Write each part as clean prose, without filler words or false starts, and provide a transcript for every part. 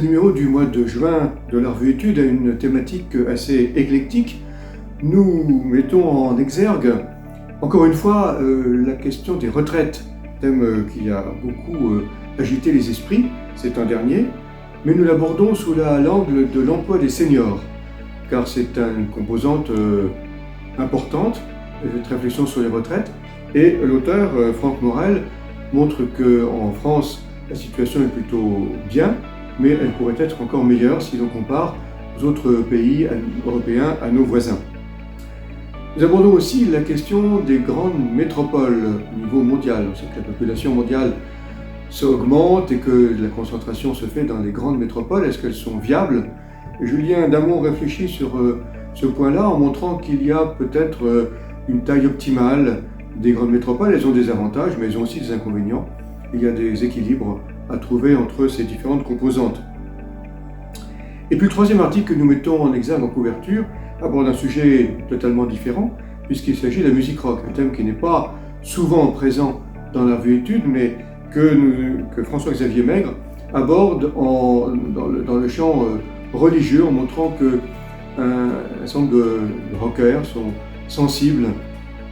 numéro du mois de juin de la revue Études a une thématique assez éclectique. Nous mettons en exergue, encore une fois, la question des retraites, thème qui a beaucoup agité les esprits, c'est un dernier, mais nous l'abordons sous l'angle de l'emploi des seniors, car c'est une composante importante de cette réflexion sur les retraites, et l'auteur, Franck Morel, montre qu'en France, la situation est plutôt bien, mais elle pourrait être encore meilleure si l'on compare aux autres pays européens, à nos voisins. Nous abordons aussi la question des grandes métropoles au niveau mondial. On sait que la population mondiale augmente et que la concentration se fait dans les grandes métropoles. Est-ce qu'elles sont viables? Julien Damon réfléchit sur ce point-là en montrant qu'il y a peut-être une taille optimale des grandes métropoles. Elles ont des avantages, mais elles ont aussi des inconvénients. Il y a des équilibres à trouver entre ces différentes composantes. Et puis le troisième article que nous mettons en exergue en couverture aborde un sujet totalement différent, puisqu'il s'agit de la musique rock, un thème qui n'est pas souvent présent dans la revue Études, mais que François-Xavier Maigre aborde dans le champ religieux, en montrant qu'un certain nombre de rockers sont sensibles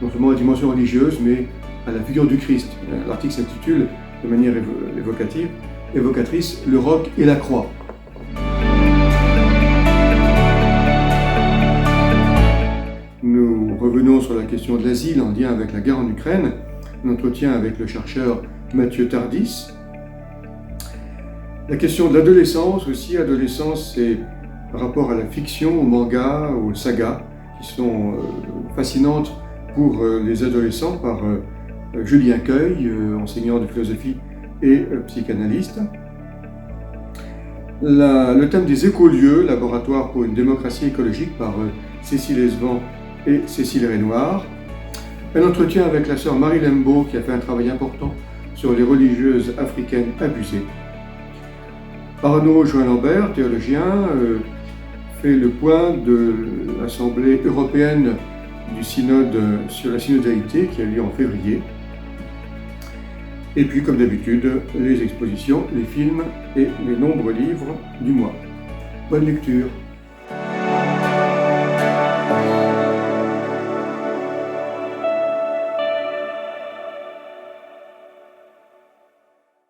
non seulement à la dimension religieuse, mais à la figure du Christ. L'article s'intitule de manière évocatrice « Le rock et la croix ». Nous revenons sur la question de l'asile en lien avec la guerre en Ukraine, un entretien avec le chercheur Mathieu Tardis. La question de l'adolescence aussi, adolescence c'est par rapport à la fiction, au manga, aux sagas, qui sont fascinantes pour les adolescents par Julien Cueil, enseignant de philosophie et psychanalyste. Le thème des écolieux, laboratoire pour une démocratie écologique par Cécile Esvent et Cécile Renoir. Un entretien avec la sœur Marie Lembeau qui a fait un travail important sur les religieuses africaines abusées. Arnaud Join-Lambert, théologien, fait le point de l'Assemblée européenne du synode sur la synodalité qui a lieu en février. Et puis, comme d'habitude, les expositions, les films et les nombreux livres du mois. Bonne lecture!